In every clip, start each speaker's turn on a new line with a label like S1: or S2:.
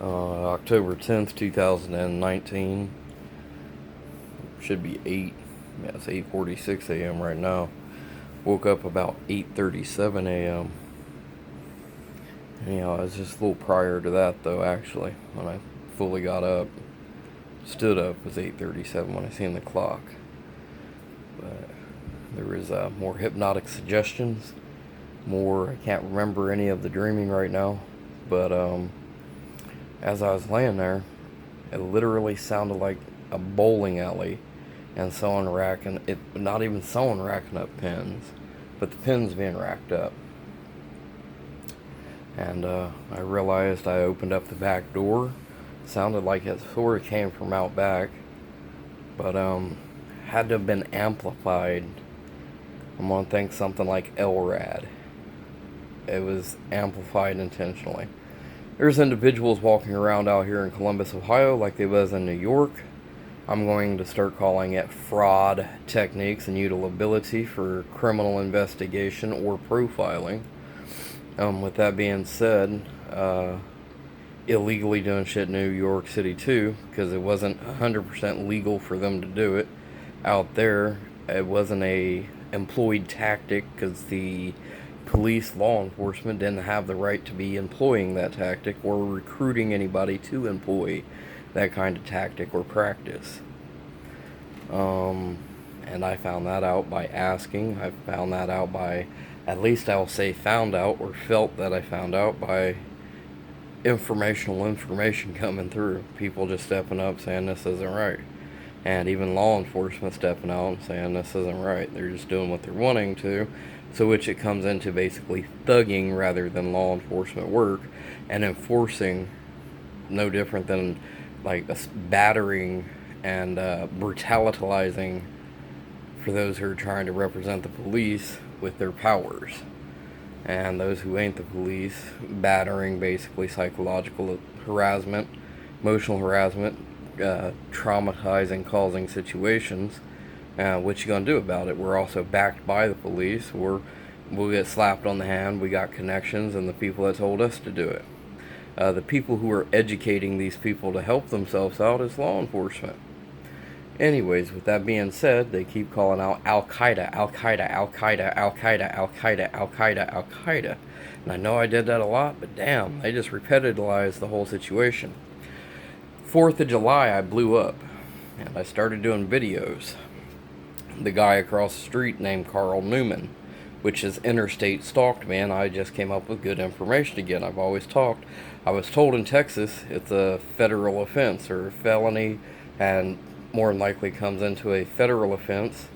S1: October 10th, 2019. Should be 8. Yeah, it's 8:46 a.m. right now. Woke up about 8:37 a.m. I was just a little prior to that though. Actually, when I fully got up, stood up was 8:37 when I seen the clock. But there was more hypnotic suggestions. More. I can't remember any of the dreaming right now, but as I was laying there, it literally sounded like a bowling alley and someone racking it, not even someone racking up pins, but the pins being racked up. And I realized I opened up the back door. Sounded like it sort of came from out back, but had to have been amplified. I'm gonna think something like LRAD. It was amplified intentionally. There's individuals walking around out here in Columbus, Ohio, like they was in New York. I'm going to start calling it fraud techniques and utility for criminal investigation or profiling. With that being said, illegally doing shit in New York City too, because it wasn't 100% legal for them to do it out there. It wasn't a employed tactic because the police, law enforcement didn't have the right to be employing that tactic or recruiting anybody to employ that kind of tactic or practice. And I found that out by asking. I found that out by, at least I'll say found out or felt that I found out by information coming through. People just stepping up saying this isn't right. And even law enforcement stepping out and saying this isn't right. They're just doing what they're wanting to. So which it comes into basically thugging rather than law enforcement work and enforcing, no different than like battering and brutalizing for those who are trying to represent the police with their powers. And those who ain't the police, battering, basically psychological harassment, emotional harassment, traumatizing, causing situations. What you gonna do about it? We're also backed by the police. We'll get slapped on the hand. We got connections and the people that told us to do it. The people who are educating these people to help themselves out is law enforcement. Anyways, with that being said, they keep calling out Al Qaeda, Al Qaeda, Al Qaeda, Al Qaeda, Al Qaeda, Al Qaeda, Al Qaeda. And I know I did that a lot, but damn, they just repetitivized the whole situation. 4th of July, I blew up, and I started doing videos. The guy across the street named Carl Newman, which is interstate stalked me, and I just came up with good information again. I've always talked. I was told in Texas it's a federal offense or a felony, and more than likely comes into a federal offense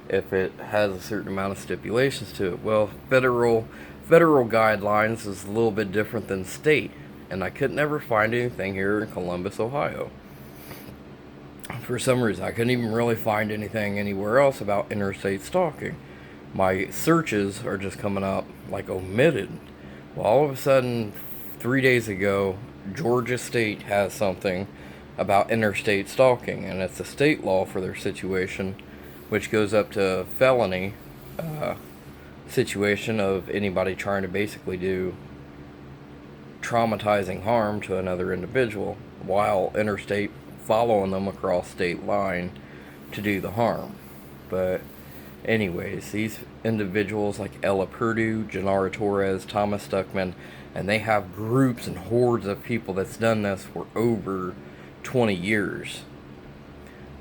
S1: if it has a certain amount of stipulations to it. Well, federal guidelines is a little bit different than state, and I could never find anything here in Columbus, Ohio. For some reason, I couldn't even really find anything anywhere else about interstate stalking. My searches are just coming up like omitted. Well, all of a sudden, 3 days ago, Georgia State has something about interstate stalking, and it's a state law for their situation, which goes up to felony situation of anybody trying to basically do traumatizing harm to another individual while interstate following them across state line to do the harm. But anyways, these individuals like Ella Purdue, Janara Torres, Thomas Stuckman, and they have groups and hordes of people that's done this for over 20 years.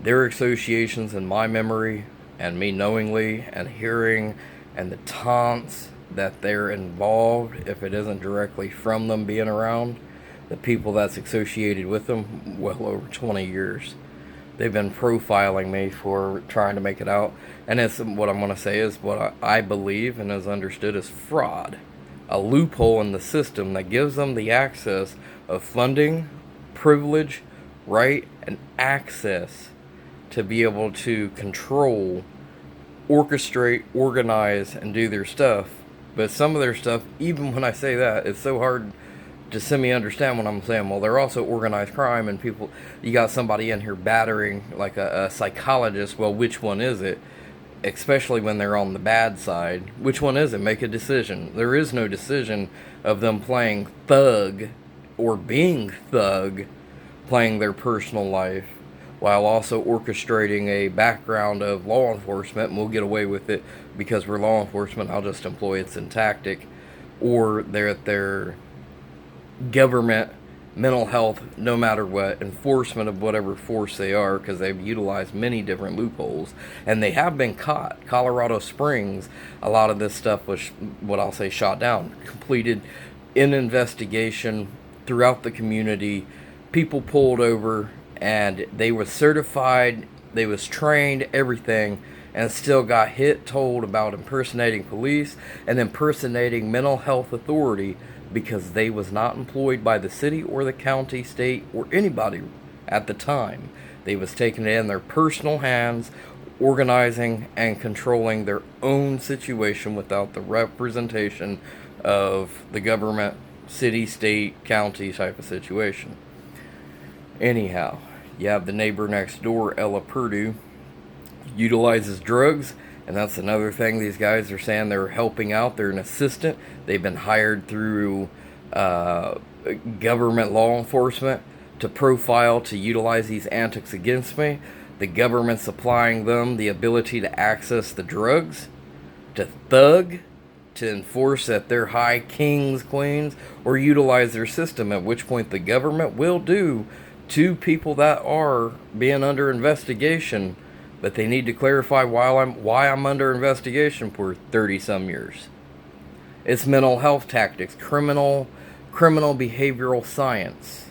S1: Their associations in my memory and me knowingly and hearing and the taunts that they're involved, if it isn't directly from them being around, the people that's associated with them, well over 20 years. They've been profiling me for trying to make it out. And it's what I'm going to say is what I believe and is understood as fraud. A loophole in the system that gives them the access of funding, privilege, right, and access to be able to control, orchestrate, organize, and do their stuff. But some of their stuff, even when I say that, it's so hard to semi-understand what I'm saying. Well, they're also organized crime, and people, you got somebody in here battering like a psychologist. Well, which one is it? Especially when they're on the bad side. Which one is it? Make a decision. There is no decision of them playing thug or being thug, playing their personal life, while also orchestrating a background of law enforcement, and we'll get away with it because we're law enforcement. I'll just employ it in tactic, or they're at their government, mental health, no matter what, enforcement of whatever force they are, because they've utilized many different loopholes, and they have been caught. Colorado Springs, a lot of this stuff was, what I'll say, shot down, completed in investigation throughout the community, people pulled over, and they was certified, they was trained, everything, and still got hit, told about impersonating police and impersonating mental health authority because they was not employed by the city or the county, state, or anybody at the time. They was taking it in their personal hands, organizing and controlling their own situation without the representation of the government, city, state, county type of situation. Anyhow, you have the neighbor next door, Ella Purdue, utilizes drugs, and that's another thing these guys are saying they're helping out. They're an assistant. They've been hired through government law enforcement to profile, to utilize these antics against me. The government supplying them the ability to access the drugs, to thug, to enforce that they're high kings, queens, or utilize their system, at which point the government will do to people that are being under investigation, but they need to clarify why I'm under investigation for 30 some years. It's mental health tactics, criminal behavioral science.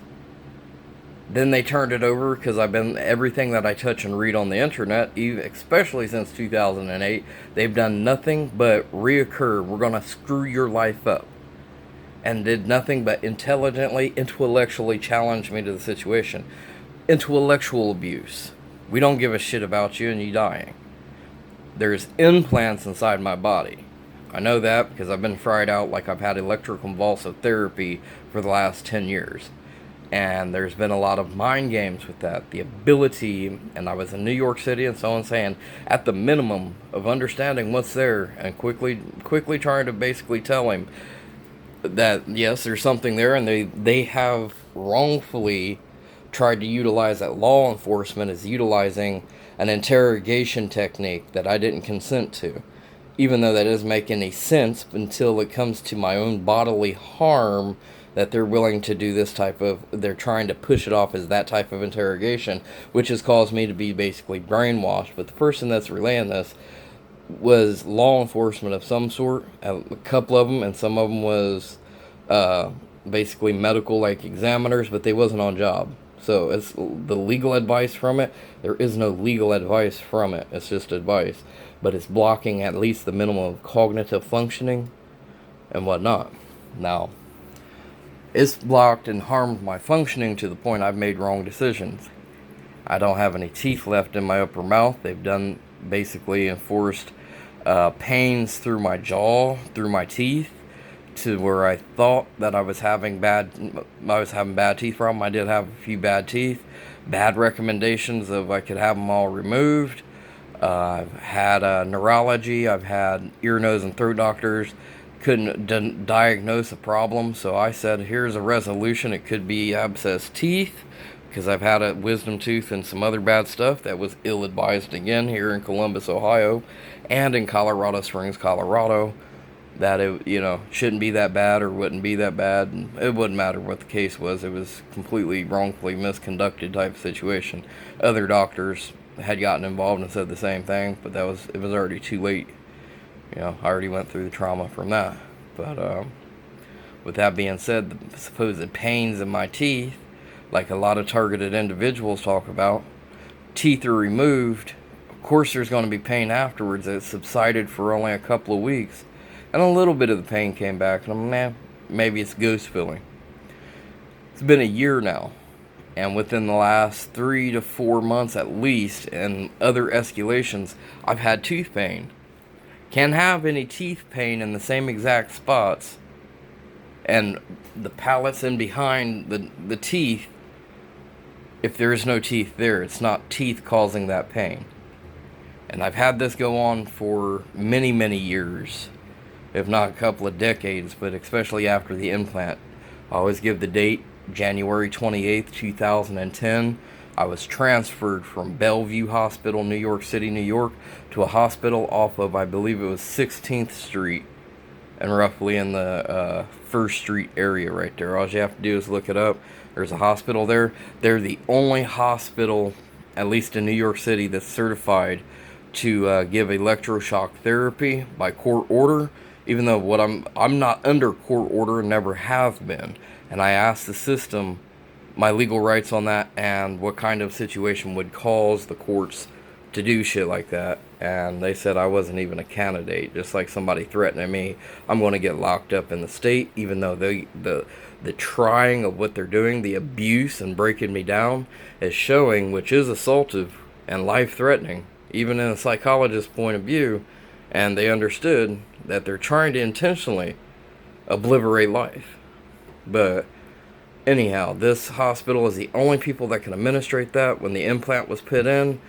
S1: Then they turned it over, because I've been, everything that I touch and read on the internet, especially since 2008, they've done nothing but reoccur. We're going to screw your life up. And did nothing but intellectually challenge me to the situation. Intellectual abuse. We don't give a shit about you and you dying. There's implants inside my body. I know that because I've been fried out, like I've had electroconvulsive therapy for the last 10 years. And there's been a lot of mind games with that. The ability, and I was in New York City and so on, saying, at the minimum of understanding what's there and quickly trying to basically tell him that, yes, there's something there, and they have wrongfully tried to utilize that. Law enforcement is utilizing an interrogation technique that I didn't consent to, even though that doesn't make any sense until it comes to my own bodily harm, that they're willing to do this type of, they're trying to push it off as that type of interrogation, which has caused me to be basically brainwashed. But the person that's relaying this was law enforcement of some sort, a couple of them, and some of them was basically medical, like examiners, but they wasn't on job. So it's the legal advice from it. There is no legal advice from it. It's just advice. But it's blocking at least the minimum of cognitive functioning and whatnot. Now, it's blocked and harmed my functioning to the point I've made wrong decisions. I don't have any teeth left in my upper mouth. They've done basically enforced pains through my jaw, through my teeth, to where I thought that I was having bad teeth problem. I did have a few bad teeth. Bad recommendations of I could have them all removed. I've had neurology. I've had ear, nose, and throat doctors. Couldn't diagnose a problem, so I said, here's a resolution. It could be abscessed teeth, because I've had a wisdom tooth and some other bad stuff that was ill-advised again here in Columbus, Ohio, and in Colorado Springs, Colorado, that it, shouldn't be that bad or wouldn't be that bad. And it wouldn't matter what the case was. It was completely wrongfully misconducted type of situation. Other doctors had gotten involved and said the same thing, but it was already too late. I already went through the trauma from that. But with that being said, the supposed pains in my teeth, like a lot of targeted individuals talk about, teeth are removed. Of course there's going to be pain afterwards. It subsided for only a couple of weeks. And a little bit of the pain came back. And I'm, maybe it's ghost feeling. It's been a year now. And within the last 3 to 4 months at least, and other escalations, I've had tooth pain. Can't have any teeth pain in the same exact spots, and the palates in behind the teeth, if there is no teeth there, it's not teeth causing that pain. And I've had this go on for many, many years, if not a couple of decades, but especially after the implant. I always give the date January 28th, 2010, I was transferred from Bellevue Hospital, New York City, New York, to a hospital off of, I believe it was 16th Street, and roughly in the 1st Street area right there. All you have to do is look it up. There's a hospital there. They're the only hospital, at least in New York City, that's certified to give electroshock therapy by court order. Even though I'm not under court order and never have been. And I asked the system my legal rights on that and what kind of situation would cause the courts to do shit like that, and they said I wasn't even a candidate. Just like somebody threatening me, I'm going to get locked up in the state, even though the trying of what they're doing, the abuse and breaking me down, is showing, which is assaultive and life-threatening, even in a psychologist's point of view, and they understood that they're trying to intentionally obliterate life. But anyhow, this hospital is the only people that can administrate that. When the implant was put in,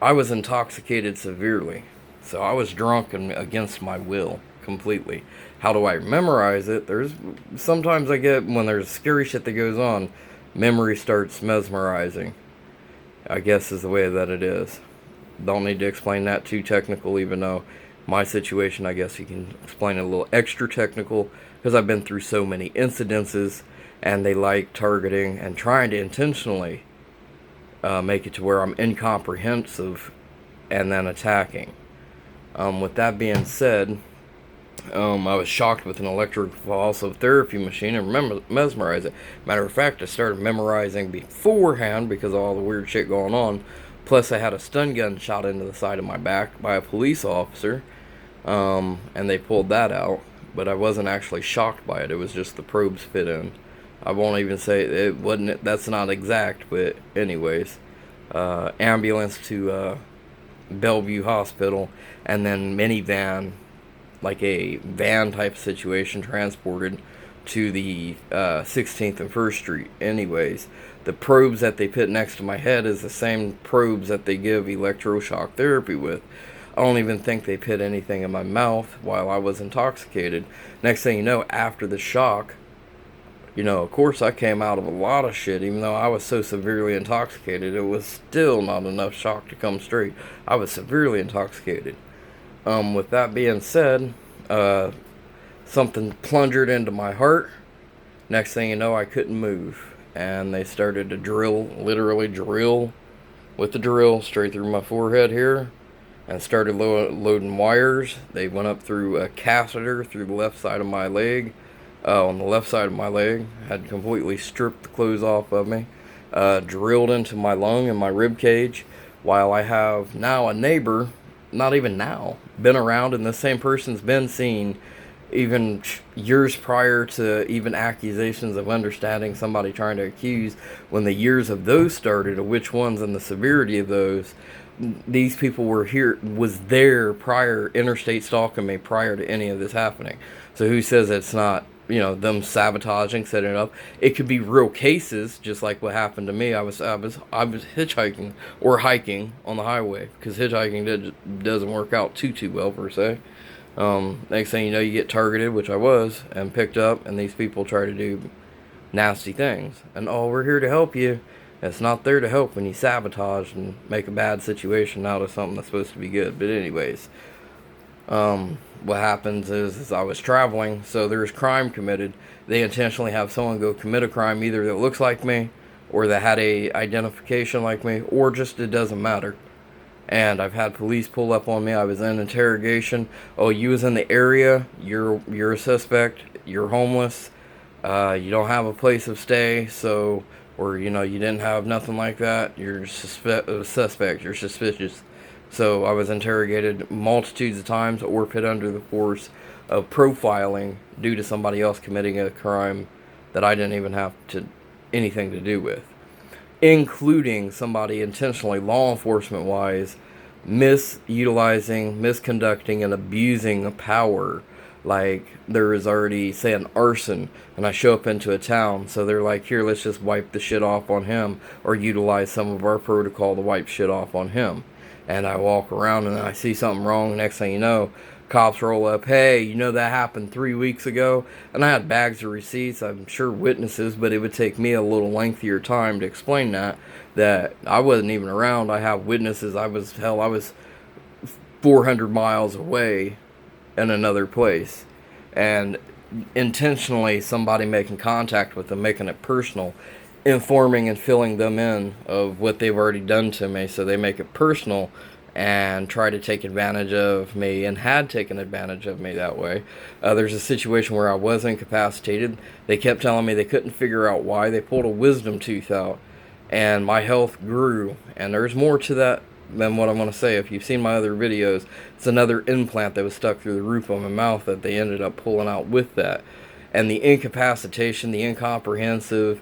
S1: I was intoxicated severely, so I was drunk and against my will completely. How do I memorize it? There's sometimes I get, when there's scary shit that goes on, memory starts mesmerizing, I guess is the way that it is. Don't need to explain that too technical, even though my situation, I guess you can explain it a little extra technical, because I've been through so many incidences, and they like targeting and trying to intentionally make it to where I'm incomprehensive and then attacking. With that being said, I was shocked with an electropulsive therapy machine and mesmerized it. Matter of fact, I started memorizing beforehand because of all the weird shit going on. Plus, I had a stun gun shot into the side of my back by a police officer, and they pulled that out. But I wasn't actually shocked by it. It was just the probes fit in. I won't even say it wasn't. That's not exact, but anyways, ambulance to Bellevue Hospital, and then minivan, like a van type situation, transported to the 16th and 1st Street. Anyways, the probes that they put next to my head is the same probes that they give electroshock therapy with. I don't even think they put anything in my mouth while I was intoxicated. Next thing you know, after the shock, of course I came out of a lot of shit. Even though I was so severely intoxicated, it was still not enough shock to come straight. I was severely intoxicated. With that being said, something plunged into my heart. Next thing you know, I couldn't move. And they started to literally drill with the drill straight through my forehead here. And started loading wires. They went up through a catheter through the left side of my leg. On the left side of my leg, had completely stripped the clothes off of me, drilled into my lung and my rib cage, while I have now a neighbor, not even now, been around, and the same person's been seen even years prior to even accusations of understanding somebody trying to accuse. When the years of those started, of which ones and the severity of those, these people was there prior, interstate stalking me prior to any of this happening. So who says it's not, them setting it up? It could be real cases, just like what happened to me. I was hitchhiking or hiking on the highway, because hitchhiking doesn't work out too well per se. Next thing you know, you get targeted, which I was, and picked up, and these people try to do nasty things. And we're here to help you. It's not there to help when you sabotage and make a bad situation out of something that's supposed to be good. But anyways, what happens is I was traveling, so there's crime committed. They intentionally have someone go commit a crime, either that looks like me, or that had a identification like me, or just it doesn't matter. And I've had police pull up on me. I was in interrogation. Oh, you was in the area. You're a suspect. You're homeless. You don't have a place of stay, so, or you didn't have nothing like that. You're suspect. You're suspicious. So I was interrogated multitudes of times, or put under the force of profiling due to somebody else committing a crime that I didn't even have anything to do with, including somebody intentionally, law enforcement wise, misconducting, and abusing power. Like, there is already, say, an arson, and I show up into a town, so they're like, here, let's just wipe the shit off on him, or utilize some of our protocol to wipe shit off on him. And I walk around and I see something wrong. Next thing you know, Cops roll up, hey, you know that happened 3 weeks ago? And I had bags of receipts, I'm sure witnesses, but it would take me a little lengthier time to explain that I wasn't even around. I have witnesses. I was 400 miles away in another place. And intentionally somebody making contact with them, making it personal, informing and filling them in of what they've already done to me, so they make it personal and try to take advantage of me, and had taken advantage of me that way. There's a situation where I was incapacitated. They kept telling me they couldn't figure out why. They pulled a wisdom tooth out, and my health grew. And there's more to that than what I'm going to say. If you've seen my other videos, it's another implant that was stuck through the roof of my mouth that they ended up pulling out with that. And the incapacitation, the incomprehensive,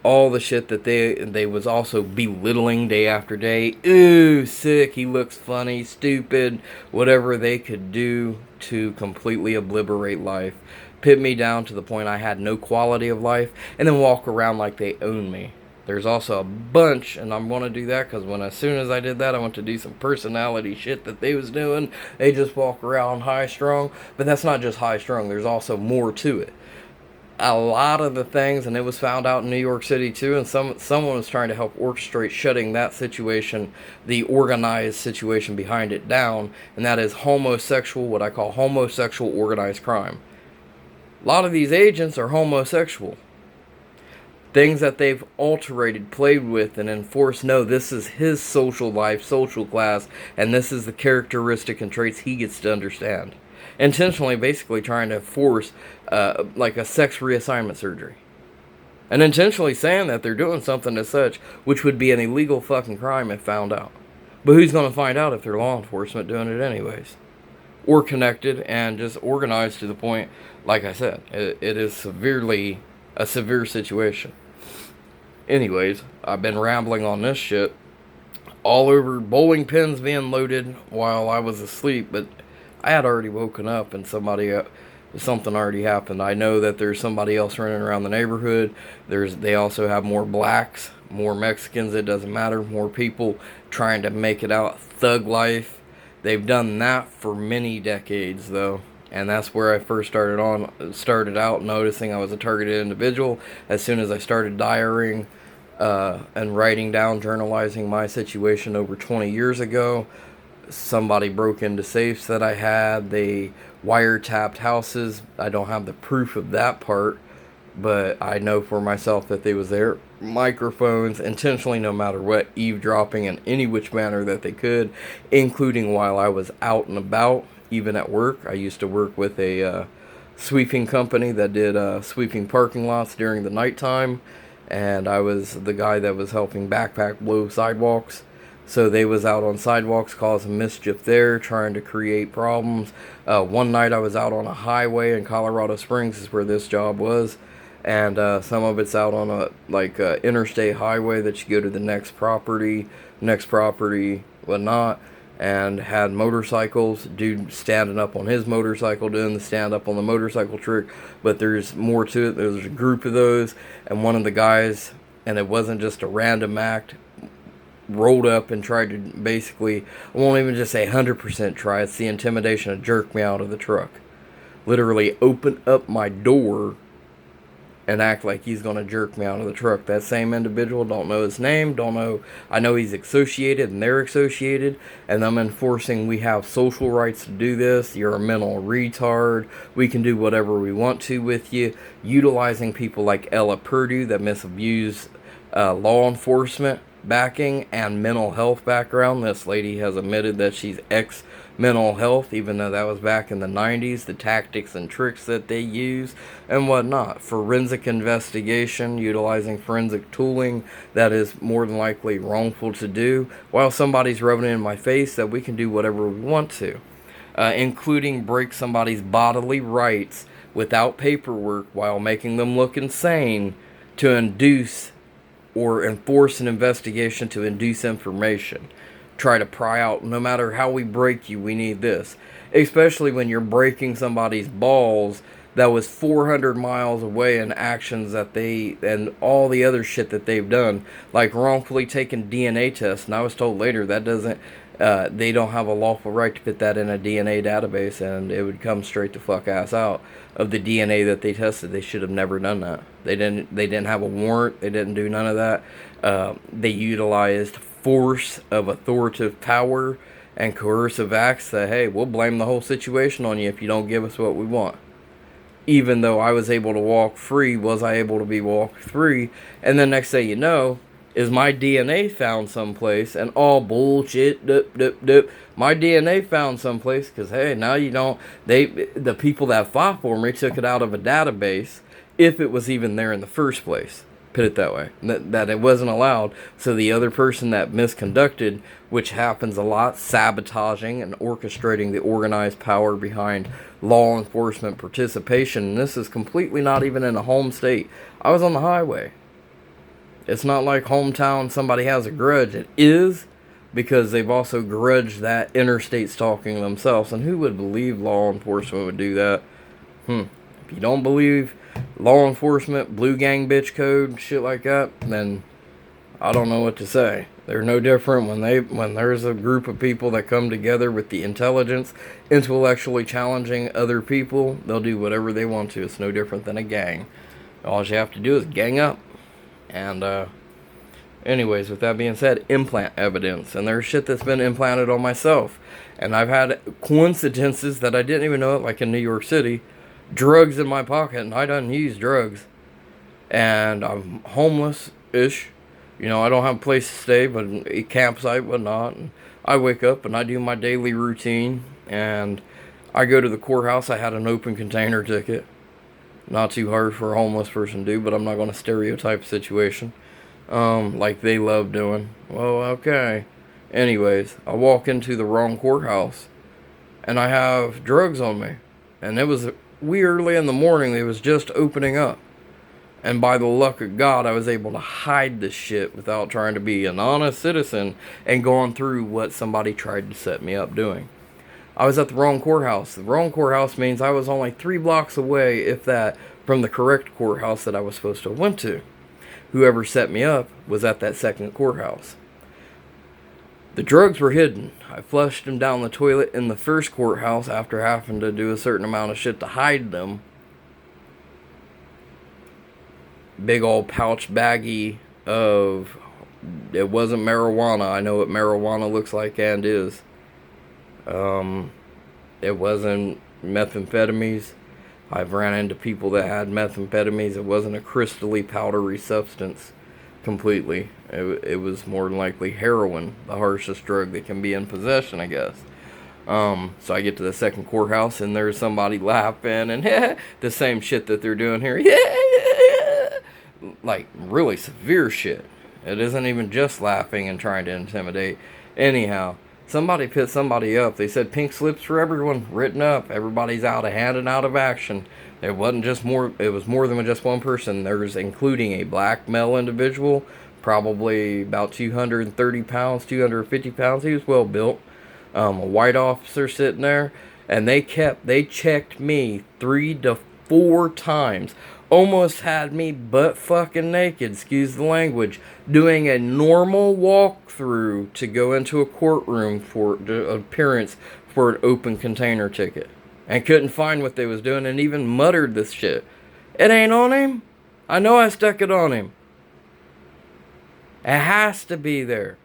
S1: all the shit that they was also belittling day after day. Ooh, sick, he looks funny, stupid, whatever they could do to completely obliterate life. Pit me down to the point I had no quality of life, and then walk around like they own me. There's also a bunch, and I'm going to do that because as soon as I did that, I went to do some personality shit that they was doing. They just walk around high strung, but that's not just high strung. There's also more to it. A lot of the things, and it was found out in New York City too, and someone was trying to help orchestrate shutting that situation, the organized situation behind it, down, and that is homosexual, what I call homosexual organized crime. A lot of these agents are homosexual. Things that they've alterated, played with, and enforced. No, this is his social life, social class, and this is the characteristic and traits he gets to understand. Intentionally, basically trying to force like a sex reassignment surgery. And intentionally saying that they're doing something as such, which would be an illegal fucking crime if found out. But who's going to find out if they're law enforcement doing it anyways? Or connected and just organized to the point, like I said, it is a severe situation. Anyways, I've been rambling on this shit all over bowling pins being loaded while I was asleep, but I had already woken up and something already happened. I know that there's somebody else running around the neighborhood. They also have more blacks, more Mexicans, it doesn't matter, more people trying to make it out thug life. They've done that for many decades though. And that's where I first started out noticing I was a targeted individual. As soon as I started diarying and writing down, journalizing my situation over 20 years ago, somebody broke into safes that I had. They wiretapped houses. I don't have the proof of that part, but I know for myself that they was there. Microphones, intentionally, no matter what, eavesdropping in any which manner that they could, including while I was out and about. Even at work, I used to work with a sweeping company that did sweeping parking lots during the nighttime, and I was the guy that was helping backpack blow sidewalks. So they was out on sidewalks causing mischief there, trying to create problems. One night I was out on a highway in Colorado Springs, is where this job was, and some of it's out on a interstate highway that you go to the next property, whatnot. And had motorcycles, dude standing up on his motorcycle doing the stand up on the motorcycle trick. But there's more to it. There's a group of those, and one of the guys, and it wasn't just a random act, rolled up and tried to basically, I won't even just say 100% try, it's the intimidation to jerk me out of the truck. Literally open up my door and act like he's going to jerk me out of the truck. That same individual, don't know his name, I know he's associated and they're associated, and I'm enforcing we have social rights to do this. You're a mental retard. We can do whatever we want to with you. Utilizing people like Ella Purdue that misabuse law enforcement backing and mental health background. This lady has admitted that she's ex-mental health, even though that was back in the 90s, the tactics and tricks that they use and whatnot. Forensic investigation, utilizing forensic tooling that is more than likely wrongful to do, while somebody's rubbing it in my face that we can do whatever we want to, including break somebody's bodily rights without paperwork while making them look insane to induce or enforce an investigation to induce information. Try to pry out, no matter how we break you, we need this. Especially when you're breaking somebody's balls that was 400 miles away in actions that and all the other shit that they've done, like wrongfully taking DNA tests. And I was told later that They don't have a lawful right to put that in a DNA database, and it would come straight the fuck ass out of the DNA that they tested. They should have never done that. They didn't. They didn't have a warrant. They didn't do none of that. They utilized force of authoritative power and coercive acts. That, hey, we'll blame the whole situation on you if you don't give us what we want. Even though I was able to walk free, was I able to be walked free? And the next thing you know, is my DNA found someplace, and all bullshit, my DNA found someplace, because, hey, now you don't, the people that fought for me took it out of a database, if it was even there in the first place. Put it that way, that it wasn't allowed. So the other person that misconducted, which happens a lot, sabotaging and orchestrating the organized power behind law enforcement participation. And this is completely not even in a home state. I was on the highway. It's not like hometown somebody has a grudge. It is, because they've also grudged that interstate stalking themselves. And who would believe law enforcement would do that? If you don't believe law enforcement, blue gang bitch code, shit like that, then I don't know what to say. They're no different when there's a group of people that come together with the intelligence, intellectually challenging other people, they'll do whatever they want to. It's no different than a gang. All you have to do is gang up. And anyways, with that being said, implant evidence. And there's shit that's been implanted on myself. And I've had coincidences that I didn't even know it, like in New York City. Drugs in my pocket, and I don't use drugs. And I'm homeless-ish. You know, I don't have a place to stay, but a campsite, whatnot. And I wake up and I do my daily routine. And I go to the courthouse. I had an open container ticket. Not too hard for a homeless person to do, but I'm not going to stereotype the situation. Like they love doing. Well, okay. Anyways, I walk into the wrong courthouse. And I have drugs on me. And it was wee early in the morning. They was just opening up. And by the luck of God, I was able to hide this shit without trying to be an honest citizen and going through what somebody tried to set me up doing. I was at the wrong courthouse. The wrong courthouse means I was only 3 blocks away, if that, from the correct courthouse that I was supposed to have went to. Whoever set me up was at that second courthouse. The drugs were hidden. I flushed them down the toilet in the first courthouse after having to do a certain amount of shit to hide them. Big old pouch baggie of, it wasn't marijuana. I know what marijuana looks like and is. It wasn't methamphetamines. I've ran into people that had methamphetamines. It wasn't a crystally powdery substance completely. It was more than likely heroin, the harshest drug that can be in possession, I guess. So I get to the second courthouse and there's somebody laughing and the same shit that they're doing here. Like really severe shit. It isn't even just laughing and trying to intimidate. Anyhow, somebody put somebody up. They said pink slips for everyone written up. Everybody's out of hand and out of action. It wasn't just more. It was more than just one person. There's including a black male individual, probably about 230 pounds, 250 pounds. He was well built. A white officer sitting there, and they checked me 3 to 4 times. Almost had me butt fucking naked, excuse the language, doing a normal walkthrough to go into a courtroom for appearance for an open container ticket. And couldn't find what they was doing and even muttered this shit. It ain't on him. I know I stuck it on him. It has to be there.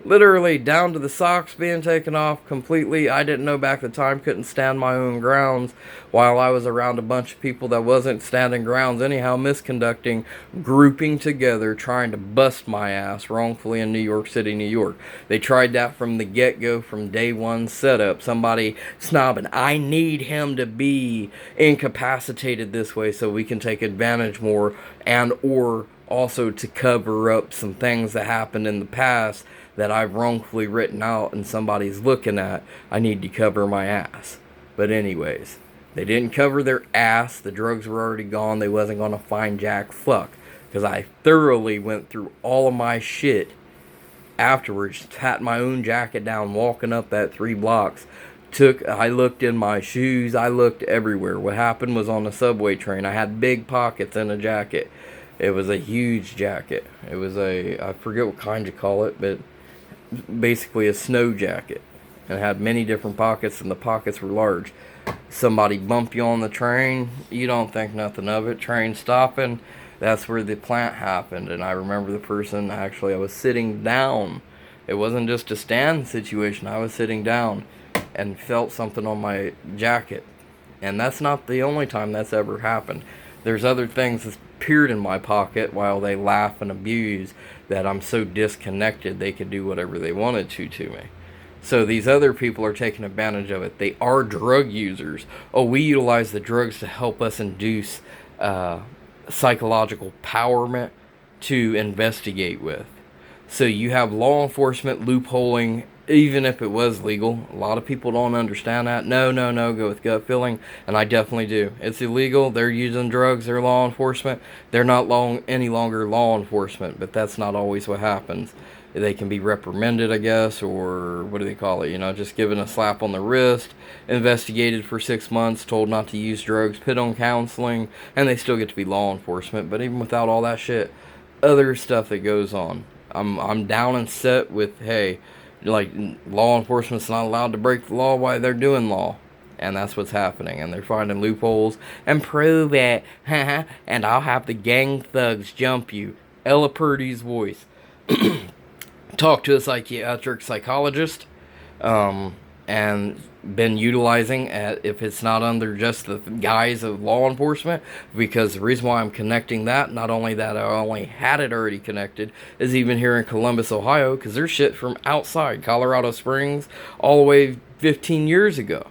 S1: Literally down to the socks being taken off completely. I didn't know back at the time, couldn't stand my own grounds while I was around a bunch of people that wasn't standing grounds anyhow, misconducting, grouping together, trying to bust my ass wrongfully in New York City, New York. They tried that from the get-go, from day one setup. Somebody snobbing, I need him to be incapacitated this way so we can take advantage more, and or also to cover up some things that happened in the past that I've wrongfully written out and somebody's looking at. I need to cover my ass. But anyways, they didn't cover their ass. The drugs were already gone. They wasn't going to find jack fuck. Because I thoroughly went through all of my shit afterwards. Pat my own jacket down, walking up that 3 blocks. I looked in my shoes. I looked everywhere. What happened was on the subway train. I had big pockets in a jacket. It was a huge jacket. It was I forget what kind you call it, but basically a snow jacket and had many different pockets, and the pockets were large. Somebody bump you on the train, you don't think nothing of it. Train stopping, that's where the plant happened. And I remember the person, actually, I was sitting down. It wasn't just a stand situation. I was sitting down and felt something on my jacket. And that's not the only time that's ever happened. There's other things that appeared in my pocket while they laugh and abuse that I'm so disconnected they could do whatever they wanted to me. So these other people are taking advantage of it. They are drug users. Oh, we utilize the drugs to help us induce psychological empowerment to investigate with. So you have law enforcement loopholing, even if it was legal. A lot of people don't understand that. No, go with gut feeling, and I definitely do. It's illegal. They're using drugs. They're law enforcement. They're not any longer law enforcement, but that's not always what happens. They can be reprimanded, I guess, or what do they call it? Just given a slap on the wrist, investigated for 6 months, told not to use drugs, put on counseling, and they still get to be law enforcement. But even without all that shit, other stuff that goes on, I'm down and set with, hey, like, law enforcement's not allowed to break the law while they're doing law. And that's what's happening. And they're finding loopholes. And prove it. And I'll have the gang thugs jump you. Ella Purdy's voice. Talk to a psychiatric psychologist. And been utilizing if it's not under just the guise of law enforcement, because the reason why I'm connecting that, not only that I only had it already connected, is even here in Columbus, Ohio, because there's shit from outside Colorado Springs all the way 15 years ago.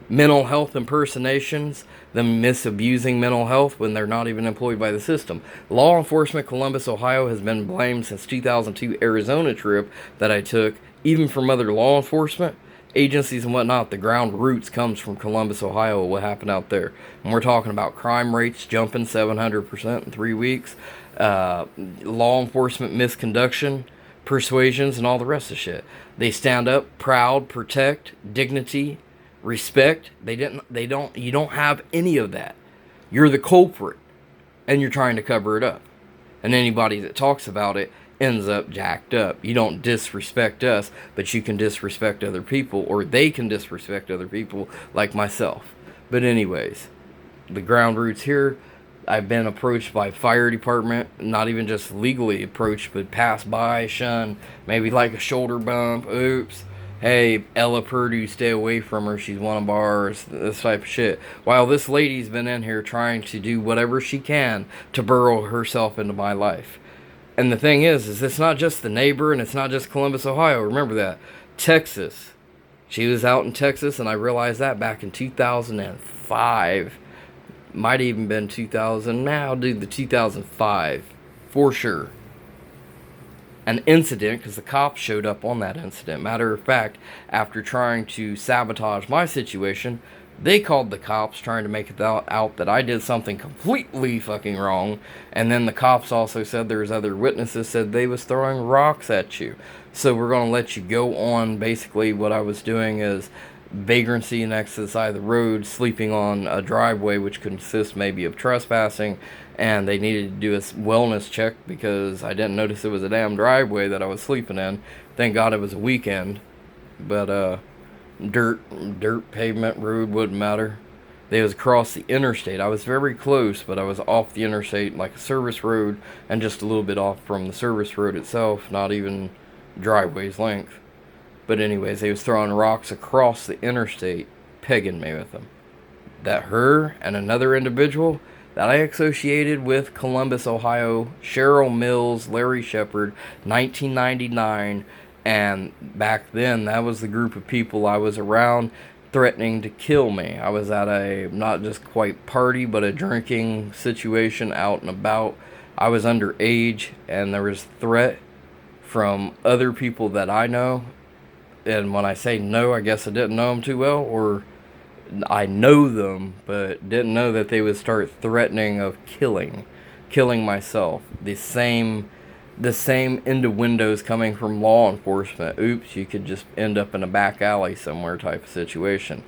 S1: Mental health impersonations, them misabusing mental health when they're not even employed by the system. Law enforcement Columbus, Ohio has been blamed since 2002 Arizona trip that I took, even from other law enforcement agencies and whatnot. The ground roots comes from Columbus, Ohio, what happened out there. And we're talking about crime rates jumping 700% in 3 weeks, law enforcement misconduction, persuasions, and all the rest of shit. They stand up, proud, protect, dignity, respect. You don't have any of that. You're the culprit, and you're trying to cover it up. And anybody that talks about it ends up jacked up. You don't disrespect us, but you can disrespect other people, or they can disrespect other people, like myself. But anyways, the ground roots here, I've been approached by fire department, not even just legally approached, but passed by, shunned, maybe like a shoulder bump, oops, hey, Ella Purdue, stay away from her, she's one of ours, this type of shit. While this lady's been in here trying to do whatever she can to burrow herself into my life. And the thing is it's not just the neighbor, and it's not just Columbus, Ohio. Remember that. Texas. She was out in Texas, and I realized that back in 2005. Might have even been 2000. Nah, I'll do the 2005. For sure. An incident, because the cops showed up on that incident. Matter of fact, after trying to sabotage my situation, they called the cops trying to make it out that I did something completely fucking wrong. And then the cops also said there's other witnesses said they was throwing rocks at you. So we're going to let you go on. Basically what I was doing is vagrancy next to the side of the road, sleeping on a driveway, which consists maybe of trespassing. And they needed to do a wellness check because I didn't notice it was a damn driveway that I was sleeping in. Thank God it was a weekend. But, dirt, pavement, road, wouldn't matter. They was across the interstate. I was very close, but I was off the interstate, like a service road, and just a little bit off from the service road itself, not even driveway's length. But anyways, they was throwing rocks across the interstate, pegging me with them. That her and another individual that I associated with Columbus, Ohio, Cheryl Mills, Larry Shepard, 1999, and back then, that was the group of people I was around threatening to kill me. I was at a, not just quite party, but a drinking situation out and about. I was underage, and there was threat from other people that I know. And when I say know, I guess I didn't know them too well, or I know them, but didn't know that they would start threatening of killing myself. The same innuendos coming from law enforcement. Oops, you could just end up in a back alley somewhere type of situation.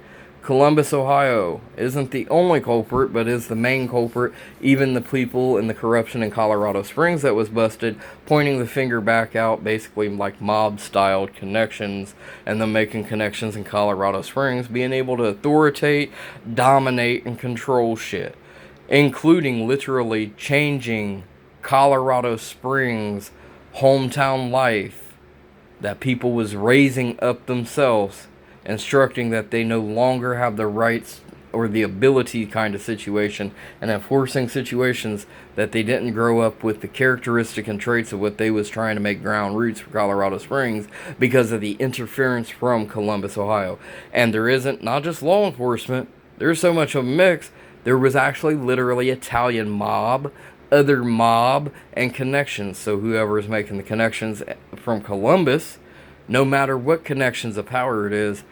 S1: Columbus, Ohio isn't the only culprit, but is the main culprit. Even the people in the corruption in Colorado Springs that was busted, pointing the finger back out, basically like mob-styled connections, and then making connections in Colorado Springs, being able to authoritate, dominate, and control shit, including literally changing Colorado Springs hometown life that people was raising up themselves, instructing that they no longer have the rights or the ability kind of situation, and enforcing situations that they didn't grow up with the characteristic and traits of what they was trying to make ground roots for Colorado Springs because of the interference from Columbus, Ohio. And there isn't not just law enforcement, there's so much of a mix. There was actually literally Italian mob, other mob, and connections. So whoever is making the connections from Columbus, no matter what connections of power it is,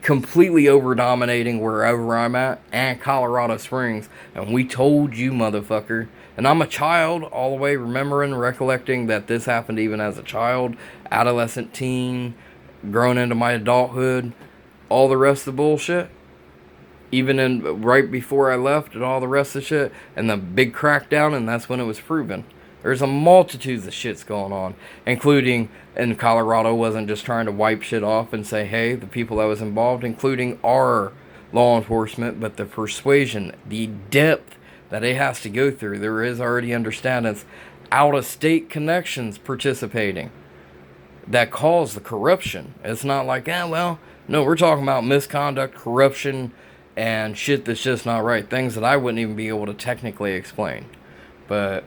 S1: completely over dominating wherever I'm at and Colorado Springs. And we told you, motherfucker. And I'm a child all the way remembering, recollecting that this happened even as a child, adolescent, teen, grown into my adulthood, all the rest of the bullshit. Even in right before I left and all the rest of the shit, and the big crackdown, and that's when it was proven. There's a multitude of shits going on, including in Colorado wasn't just trying to wipe shit off and say, hey, the people that was involved, including our law enforcement, but the persuasion, the depth that it has to go through. There is already understandings, out-of-state connections participating that cause the corruption. It's not like, well, no, we're talking about misconduct, corruption, and shit that's just not right. Things that I wouldn't even be able to technically explain. But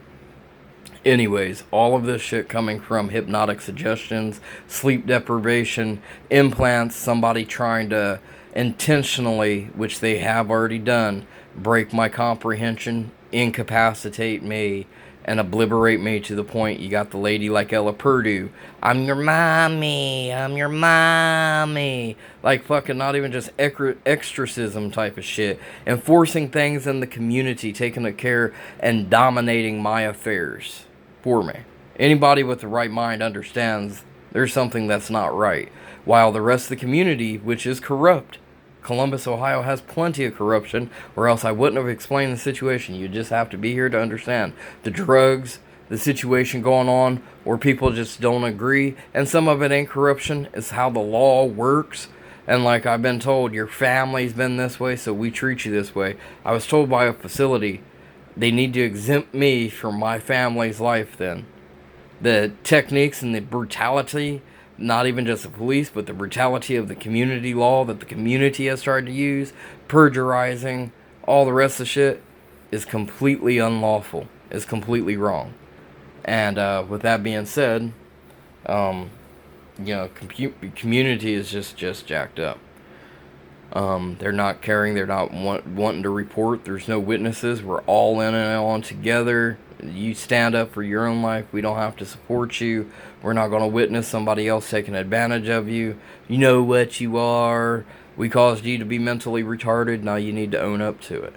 S1: anyways, all of this shit coming from hypnotic suggestions, sleep deprivation, implants, somebody trying to intentionally, which they have already done, break my comprehension, incapacitate me, and obliterate me to the point you got the lady like Ella Purdue. I'm your mommy. Like fucking not even just exorcism type of shit. Enforcing things in the community, taking care and dominating my affairs for me. Anybody with the right mind understands there's something that's not right. While the rest of the community, which is corrupt, Columbus, Ohio has plenty of corruption, or else I wouldn't have explained the situation. You just have to be here to understand the drugs, the situation going on, where people just don't agree, and some of it ain't corruption, it's how the law works. And like I've been told, your family's been this way, so we treat you this way. I was told by a facility, they need to exempt me from my family's life then. The techniques and the brutality, not even just the police, but the brutality of the community law that the community has tried to use, perjurizing, all the rest of the shit, is completely unlawful. It's completely wrong. And with that being said, community is just jacked up. They're not caring. They're not wanting to report. There's no witnesses. We're all in and on together. You stand up for your own life. We don't have to support you. We're not going to witness somebody else taking advantage of you. You know what you are. We caused you to be mentally retarded. Now you need to own up to it.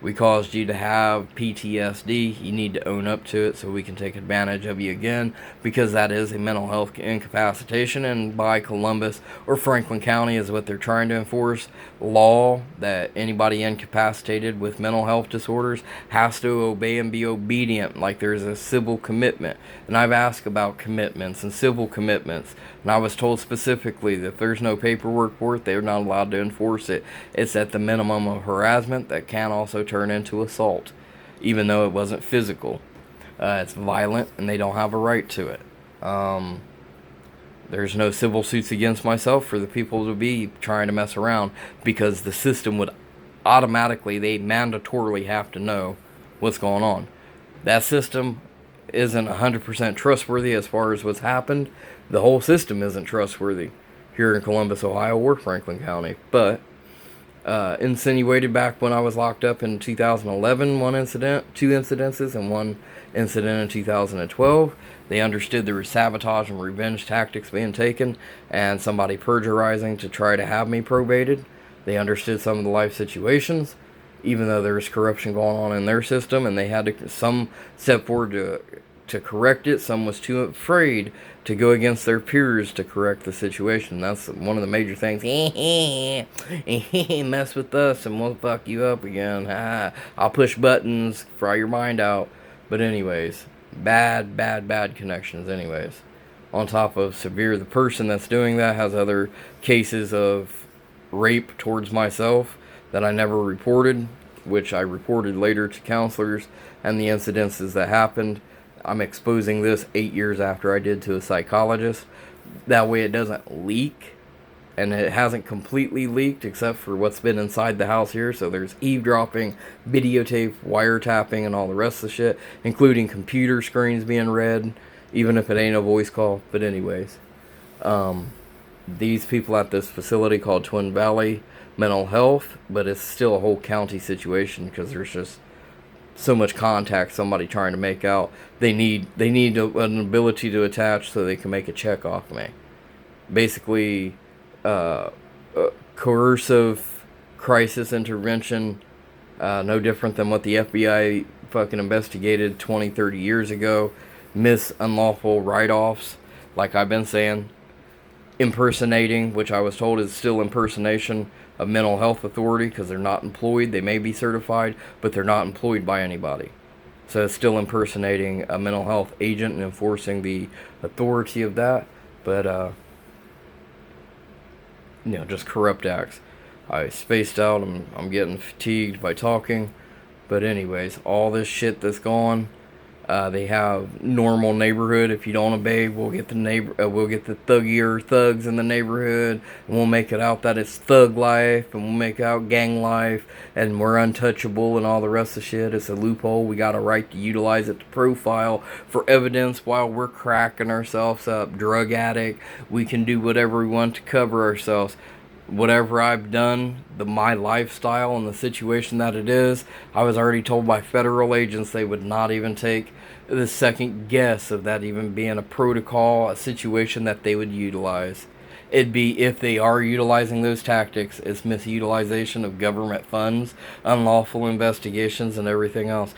S1: We caused you to have PTSD. You need to own up to it so we can take advantage of you again, because that is a mental health incapacitation, and by Columbus or Franklin County is what they're trying to enforce law that anybody incapacitated with mental health disorders has to obey and be obedient, like there's a civil commitment. And I've asked about commitments and civil commitments, and I was told specifically that if there's no paperwork for it, they're not allowed to enforce it. It's at the minimum of harassment that can also turn into assault, even though it wasn't physical. It's violent, and they don't have a right to it. There's no civil suits against myself for the people to be trying to mess around, because the system would automatically, they mandatorily have to know what's going on. That system isn't 100% trustworthy as far as what's happened. The whole system isn't trustworthy here in Columbus, Ohio, or Franklin County, but insinuated back when I was locked up in 2011, two incidences, and one incident in 2012. They understood there was sabotage and revenge tactics being taken, and somebody perjurizing to try to have me probated. They understood some of the life situations, even though there was corruption going on in their system, and they had to some step forward to to correct it. Some was too afraid to go against their peers to correct the situation. That's one of the major things. Mess with us and we'll fuck you up again. I'll push buttons, fry your mind out. But anyways, bad connections anyways. On top of severe, the person that's doing that has other cases of rape towards myself that I never reported, which I reported later to counselors, and the incidences that happened. I'm exposing this 8 years after I did to a psychologist. That way it doesn't leak, and it hasn't completely leaked except for what's been inside the house here. So there's eavesdropping, videotape, wiretapping, and all the rest of the shit, including computer screens being read, even if it ain't a voice call. But anyways, these people at this facility called Twin Valley Mental Health, but it's still a whole county situation because there's just so much contact somebody trying to make out. They need an ability to attach so they can make a check off me. Basically, coercive crisis intervention, no different than what the FBI fucking investigated 20, 30 years ago. Unlawful write-offs, like I've been saying. Impersonating, which I was told is still impersonation of mental health authority because they're not employed. They may be certified, but they're not employed by anybody. So it's still impersonating a mental health agent and enforcing the authority of that. But, just corrupt acts. I spaced out. I'm getting fatigued by talking. But anyways, all this shit that's going. They have normal neighborhood. If you don't obey, we'll get the thuggier thugs in the neighborhood, and we'll make it out that it's thug life, and we'll make out gang life, and we're untouchable, and all the rest of the shit. It's a loophole. We got a right to utilize it to profile for evidence while we're cracking ourselves up. Drug addict. We can do whatever we want to cover ourselves. Whatever I've done, my lifestyle and the situation that it is, I was already told by federal agents they would not even take the second guess of that even being a protocol, a situation that they would utilize. It'd be, if they are utilizing those tactics, it's misutilization of government funds, unlawful investigations, and everything else.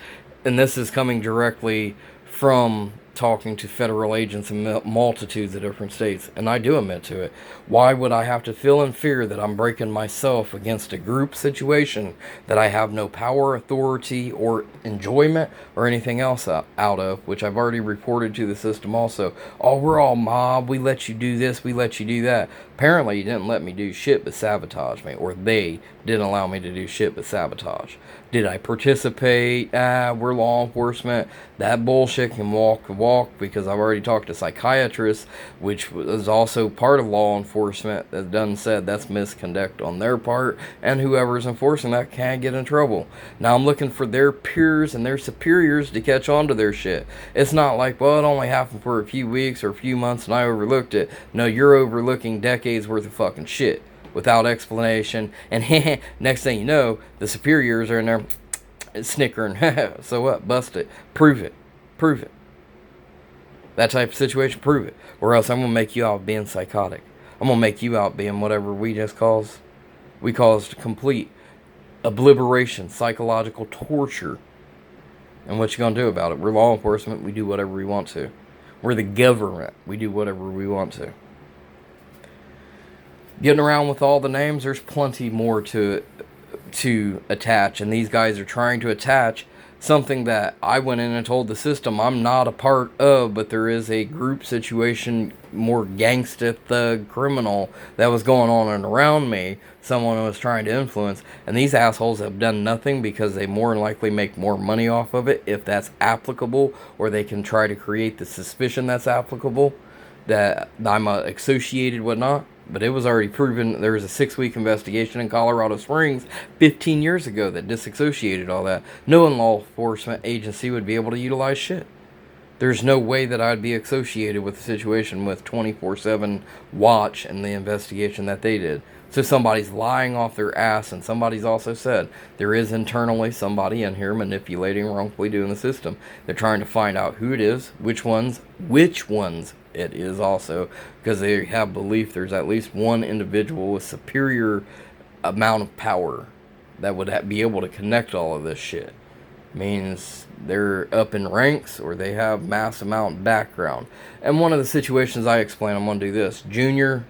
S1: And this is coming directly from talking to federal agents in multitudes of different states, and I do admit to it. Why would I have to feel in fear that I'm breaking myself against a group situation that I have no power, authority, or enjoyment, or anything else out of, which I've already reported to the system also. Oh, we're all mob, we let you do this, we let you do that. Apparently you didn't let me do shit but sabotage me, or they didn't allow me to do shit but sabotage. Did I participate? We're law enforcement. That bullshit can walk the walk, because I've already talked to psychiatrists, which was also part of law enforcement, that done said that's misconduct on their part, and whoever's enforcing that can't get in trouble. Now I'm looking for their peers and their superiors to catch on to their shit. It's not like, well, it only happened for a few weeks or a few months and I overlooked it. No, you're overlooking decades worth of fucking shit without explanation, and next thing you know, the superiors are in there snickering. So what? Bust it. Prove it. Prove it. That type of situation, prove it. Or else I'm going to make you out being psychotic. I'm going to make you out being whatever we caused complete obliteration, psychological torture. And what you going to do about it? We're law enforcement. We do whatever we want to. We're the government. We do whatever we want to. Getting around with all the names, there's plenty more to attach, and these guys are trying to attach something that I went in and told the system I'm not a part of, but there is a group situation, more gangsta thug criminal that was going on and around me, someone was trying to influence, and these assholes have done nothing because they more than likely make more money off of it, if that's applicable, or they can try to create the suspicion that's applicable, that I'm associated, whatnot. But it was already proven. There was a 6-week investigation in Colorado Springs 15 years ago that disassociated all that. No law enforcement agency would be able to utilize shit. There's no way that I'd be associated with the situation with 24/7 watch and the investigation that they did. So somebody's lying off their ass, and somebody's also said there is internally somebody in here manipulating, wrongfully doing the system. They're trying to find out who it is, which ones it is also, because they have belief there's at least one individual with superior amount of power that would be able to connect all of this shit. Means they're up in ranks or they have mass amount background. And one of the situations I explain, I'm going to do this: junior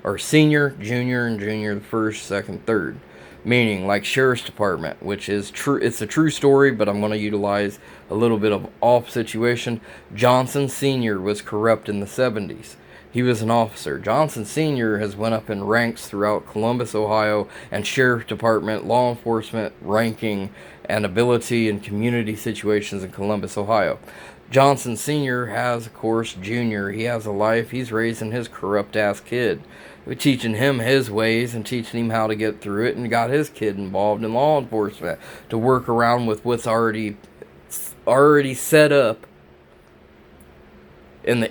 S1: or senior, junior, and junior, the first, second, third. Meaning, like sheriff's department, which is true. It's a true story, but I'm going to utilize a little bit of off situation. Johnson Sr. was corrupt in the 70s. He was an officer. Johnson Sr. has went up in ranks throughout Columbus, Ohio, and sheriff department, law enforcement ranking, and ability in community situations in Columbus, Ohio. Johnson Sr. has, of course, Junior. He has a life. He's raising his corrupt ass kid. We're teaching him his ways and teaching him how to get through it, and got his kid involved in law enforcement to work around with what's already set up in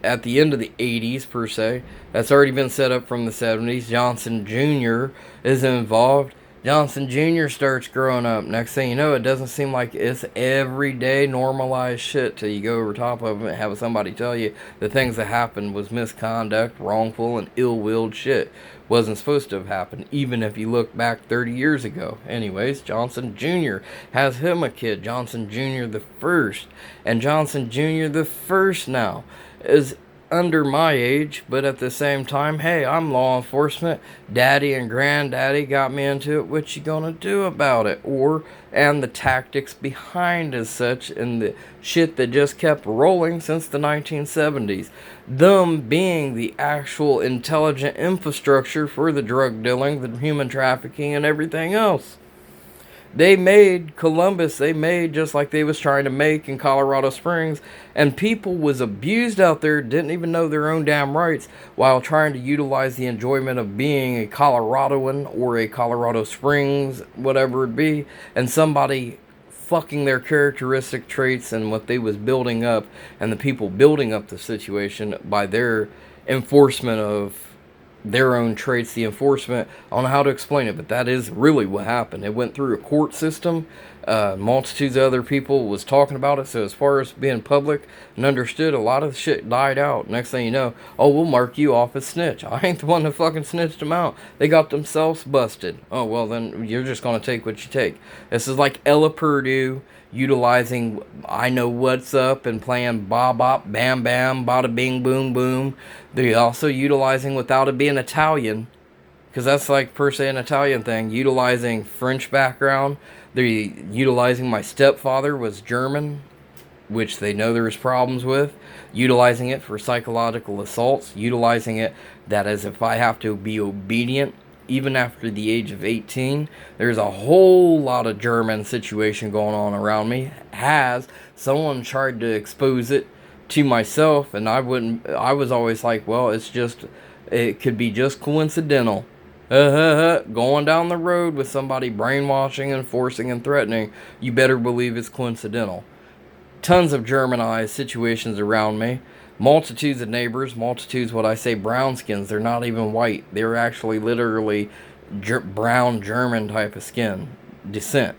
S1: at the end of the 80s per se. That's already been set up from the 70s. Johnson Jr. is involved. Johnson Jr. starts growing up. Next thing you know, it doesn't seem like it's everyday normalized shit till you go over top of it and have somebody tell you the things that happened was misconduct, wrongful, and ill-willed shit. Wasn't supposed to have happened, even if you look back 30 years ago. Anyways, Johnson Jr. has him a kid, Johnson Jr. the first. And Johnson Jr. the first now is under my age, but at the same time, hey, I'm law enforcement. Daddy and granddaddy got me into it. What you gonna do about it? And the tactics behind as such, and the shit that just kept rolling since the 1970s. Them being the actual intelligent infrastructure for the drug dealing, the human trafficking, and everything else. They made Columbus, they made just like they was trying to make in Colorado Springs, and people was abused out there, didn't even know their own damn rights, while trying to utilize the enjoyment of being a Coloradoan or a Colorado Springs, whatever it be, and somebody fucking their characteristic traits and what they was building up, and the people building up the situation by their enforcement of their own traits, the enforcement. I don't know how to explain it, but that is really what happened. It went through a court system. Multitudes of other people was talking about it. So as far as being public and understood, a lot of the shit died out. Next thing you know, oh, we'll mark you off as snitch. I ain't the one that fucking snitched them out. They got themselves busted. Oh, well, then you're just going to take what you take. This is like Ella Purdue utilizing I Know What's Up and playing bop bop bam bam bada bing boom boom. They're also utilizing, without it being Italian, because that's like per se an Italian thing, utilizing French background. They're utilizing my stepfather was German, which they know there's problems with, utilizing it for psychological assaults, utilizing it that as if I have to be obedient even after the age of 18. There's a whole lot of German situation going on around me. Has someone tried to expose it to myself, and I was always like, well, it could be just coincidental. Going down the road with somebody brainwashing and forcing and threatening, you better believe it's coincidental. Tons of Germanized situations around me. Multitudes of neighbors, multitudes, what I say, brownskins. They're not even white. They're actually literally brown German type of skin descent.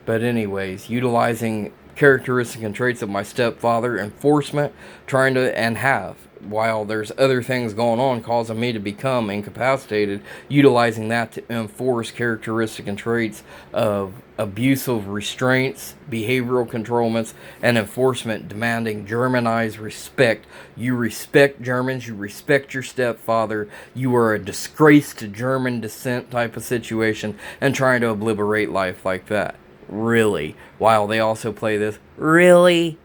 S1: But anyways, utilizing characteristics and traits of my stepfather, enforcement, trying to, and have, while there's other things going on causing me to become incapacitated, utilizing that to enforce characteristic and traits of abusive restraints, behavioral controlments, and enforcement, demanding Germanized respect. You respect Germans, you respect your stepfather, you are a disgrace to German descent type of situation, and trying to obliterate life like that. Really. While they also play this, really?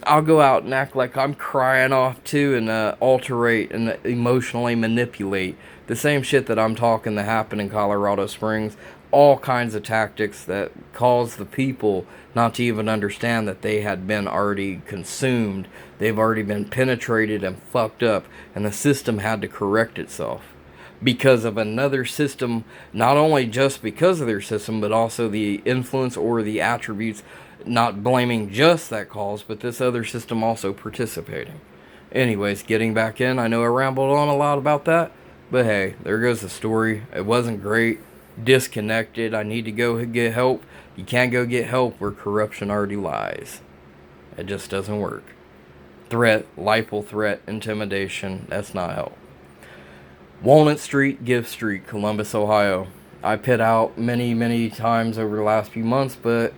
S1: I'll go out and act like I'm crying off too, and alterate and emotionally manipulate the same shit that I'm talking that happened in Colorado Springs. All kinds of tactics that cause the people not to even understand that they had been already consumed. They've already been penetrated and fucked up, and the system had to correct itself because of another system, not only just because of their system, but also the influence or the attributes, not blaming just that cause, but this other system also participating. Anyways, getting back in, I know I rambled on a lot about that, but hey, there goes the story. It wasn't great. Disconnected. I need to go get help. You can't go get help where corruption already lies. It just doesn't work. Threat, lifeful threat, intimidation, that's not help. Walnut Street, Gift Street, Columbus, Ohio. I pit out many times over the last few months, but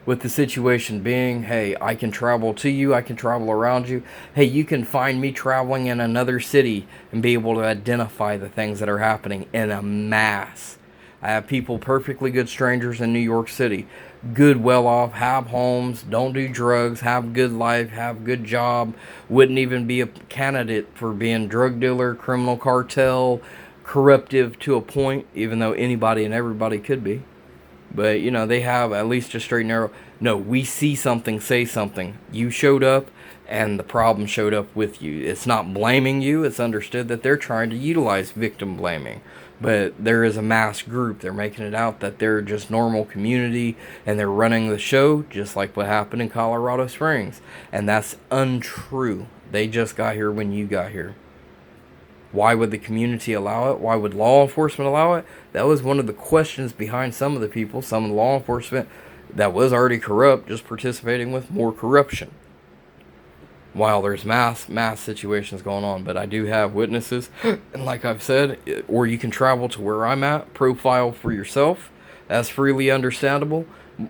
S1: with the situation being, hey, I can travel to you, I can travel around you. Hey, you can find me traveling in another city and be able to identify the things that are happening in a mass. I have people, perfectly good strangers in New York City, good, well off, have homes, don't do drugs, have good life, have good job, wouldn't even be a candidate for being drug dealer, criminal cartel, corruptive to a point, even though anybody and everybody could be. But, they have at least a straight and narrow. No, we see something, say something. You showed up, and the problem showed up with you. It's not blaming you. It's understood that they're trying to utilize victim blaming. But there is a mass group. They're making it out that they're just normal community, and they're running the show, just like what happened in Colorado Springs. And that's untrue. They just got here when you got here. Why would the community allow it? Why would law enforcement allow it? That was one of the questions behind some of the people, some of the law enforcement that was already corrupt, just participating with more corruption. While there's mass situations going on. But I do have witnesses, and like I've said, or you can travel to where I'm at, profile for yourself. That's freely understandable.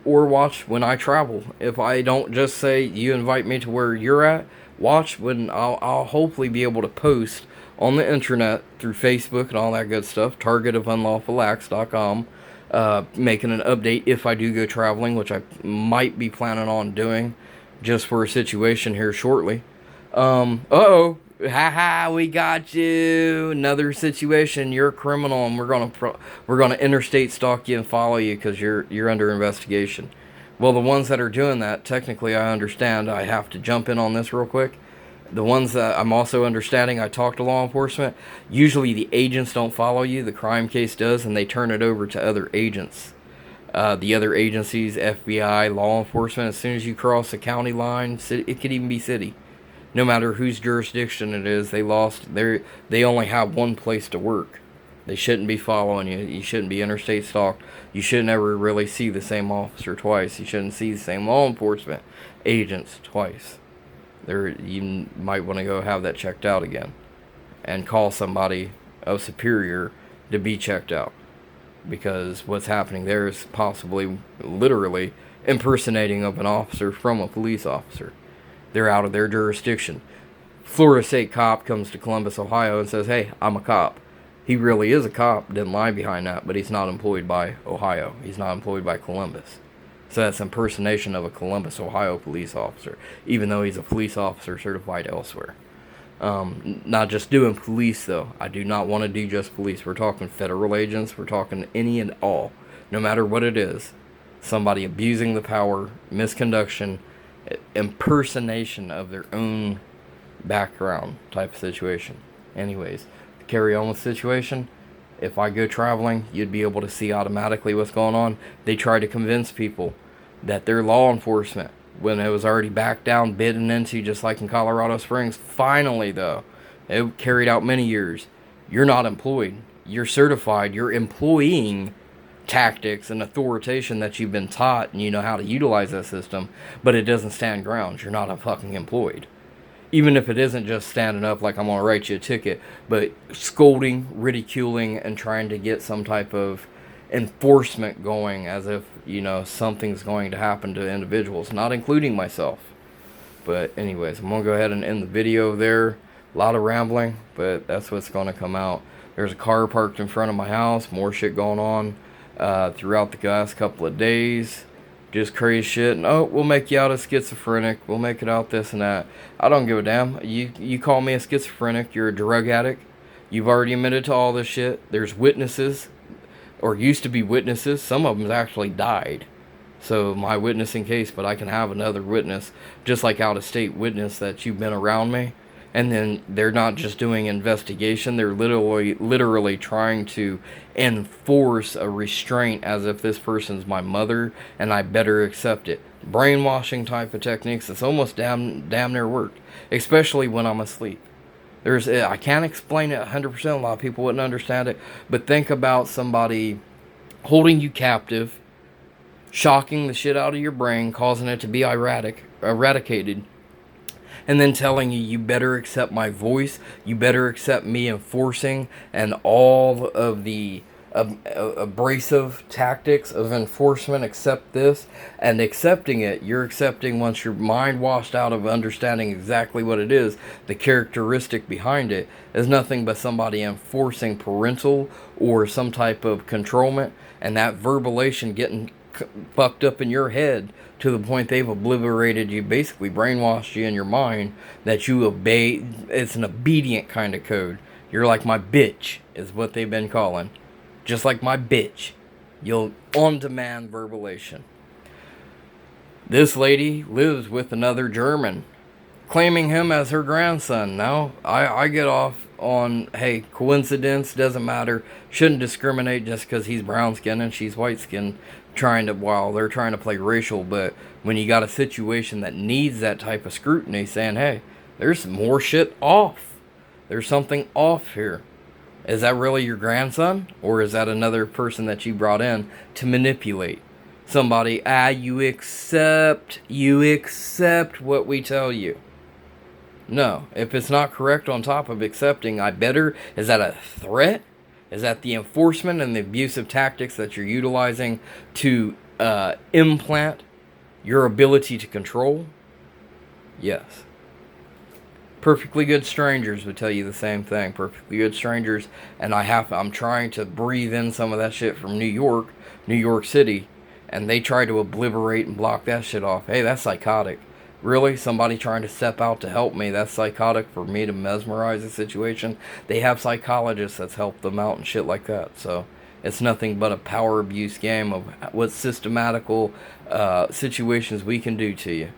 S1: Or watch when I travel. If I don't just say, you invite me to where you're at, watch when I'll hopefully be able to post on the internet through Facebook and all that good stuff, targetofunlawfulacts.com, making an update if I do go traveling, which I might be planning on doing just for a situation here shortly. Haha, we got you. Another situation. You're a criminal, and we're gonna interstate stalk you and follow you because you're under investigation. Well, the ones that are doing that, technically, I understand. I have to jump in on this real quick. The ones that I'm also understanding, I talk to law enforcement. Usually, the agents don't follow you. The crime case does, and they turn it over to other agents. The other agencies, FBI, law enforcement. As soon as you cross the county line, it could even be city. No matter whose jurisdiction it is, they only have one place to work. They shouldn't be following you. You shouldn't be interstate stalked. You shouldn't ever really see the same officer twice. You shouldn't see the same law enforcement agents twice. You might want to go have that checked out again and call somebody of superior to be checked out, because what's happening there is possibly literally impersonating of an officer from a police officer. They're out of their jurisdiction. Florida State cop comes to Columbus, Ohio and says, hey, I'm a cop. He really is a cop, didn't lie behind that, but he's not employed by Ohio. He's not employed by Columbus. So that's impersonation of a Columbus, Ohio police officer, even though he's a police officer certified elsewhere. Not just doing police, though. I do not want to do just police. We're talking federal agents. We're talking any and all, no matter what it is. Somebody abusing the power, misconduction, impersonation of their own background type of situation. Anyways, to carry on with the situation, if I go traveling, you'd be able to see automatically what's going on. They try to convince people that they're law enforcement when it was already backed down, bidden into, just like in Colorado Springs. Finally, though, it carried out many years. You're not employed. You're certified. You're employing tactics and authoritation that you've been taught, and you know how to utilize that system, but it doesn't stand grounds. You're not a fucking employed. Even if it isn't just standing up like I'm going to write you a ticket, but scolding, ridiculing, and trying to get some type of enforcement going as if, something's going to happen to individuals, not including myself. But anyways, I'm going to go ahead and end the video there. A lot of rambling, but that's what's going to come out. There's a car parked in front of my house. More shit going on throughout the last couple of days. Just crazy shit. And, we'll make you out a schizophrenic. We'll make it out this and that. I don't give a damn. You call me a schizophrenic. You're a drug addict. You've already admitted to all this shit. There's witnesses, or used to be witnesses. Some of them actually died. So my witnessing case, but I can have another witness, just like out-of-state witness, that you've been around me. And then they're not just doing investigation, they're literally trying to enforce a restraint as if this person's my mother and I better accept it. Brainwashing type of techniques. It's almost damn near worked, especially when I'm asleep. I can't explain it 100%, a lot of people wouldn't understand it, but think about somebody holding you captive, shocking the shit out of your brain, causing it to be eradicated, and then telling you better accept my voice, you better accept me enforcing, and all of the abrasive tactics of enforcement, accept this, and accepting it, you're accepting once your mind washed out of understanding exactly what it is, the characteristic behind it is nothing but somebody enforcing parental or some type of controlment, and that verbalation getting fucked up in your head to the point they've obliterated you, basically brainwashed you in your mind that you obey. It's an obedient kind of code. You're like my bitch is what they've been calling. Just like my bitch. You'll on-demand verbalation. This lady lives with another German, claiming him as her grandson. Now, I get off on, hey, coincidence, doesn't matter. Shouldn't discriminate just because he's brown-skinned and she's white-skinned, while they're trying to play racial. But when you got a situation that needs that type of scrutiny, saying, hey, there's more shit off. There's something off here. Is that really your grandson? Or is that another person that you brought in to manipulate? Somebody, you accept what we tell you. No, if it's not correct on top of accepting, is that a threat? Is that the enforcement and the abusive tactics that you're utilizing to implant your ability to control? Yes. Perfectly good strangers would tell you the same thing. Perfectly good strangers, and I'm trying to breathe in some of that shit from New York City, and they try to obliterate and block that shit off. Hey, that's psychotic. Really? Somebody trying to step out to help me? That's psychotic for me to mesmerize the situation? They have psychologists that's helped them out and shit like that. So it's nothing but a power abuse game of what systematical situations we can do to you.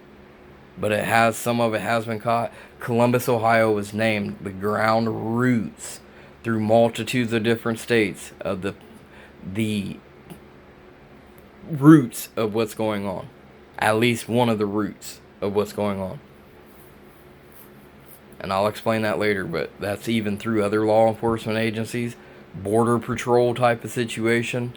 S1: But some of it has been caught. Columbus, Ohio was named the ground roots through multitudes of different states of the roots of what's going on. At least one of the roots of what's going on. And I'll explain that later, but that's even through other law enforcement agencies, border patrol type of situation,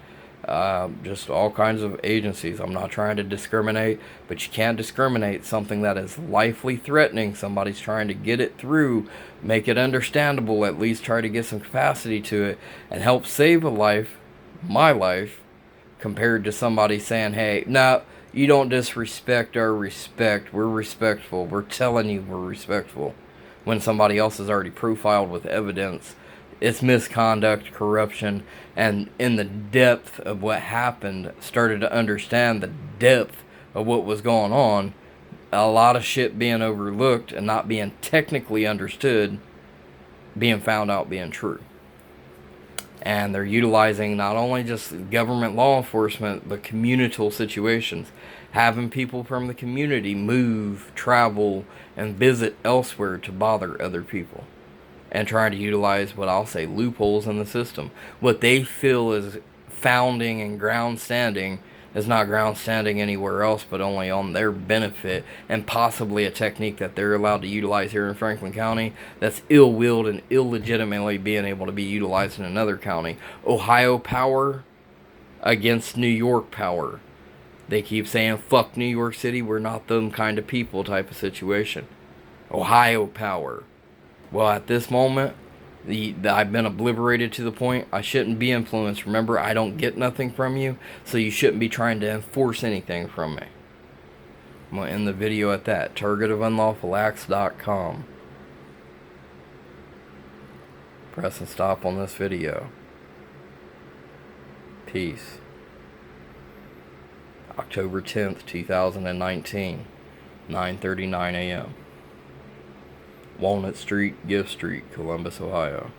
S1: just all kinds of agencies. I'm not trying to discriminate, but you can't discriminate something that is lifely threatening. Somebody's trying to get it through, make it understandable, at least try to get some capacity to it, and help save a life, my life, compared to somebody saying, hey, no, you don't disrespect our respect. We're respectful. We're telling you we're respectful. When somebody else is already profiled with evidence, it's misconduct, corruption, and in the depth of what happened, started to understand the depth of what was going on, a lot of shit being overlooked and not being technically understood, being found out being true. And they're utilizing not only just government law enforcement, but communal situations. Having people from the community move, travel, and visit elsewhere to bother other people. And trying to utilize what I'll say loopholes in the system. What they feel is founding and ground standing is not ground standing anywhere else, but only on their benefit, and possibly a technique that they're allowed to utilize here in Franklin County that's ill-willed and illegitimately being able to be utilized in another county. Ohio power against New York power. They keep saying, fuck New York City, we're not them kind of people type of situation. Ohio power. Well, at this moment, I've been obliterated to the point I shouldn't be influenced. Remember, I don't get nothing from you, so you shouldn't be trying to enforce anything from me. I'm going to end the video at that. targetofunlawfulacts.com. Press and stop on this video. Peace. October 10th, 2019, 9:39 a.m. Walnut Street, Gift Street, Columbus, Ohio.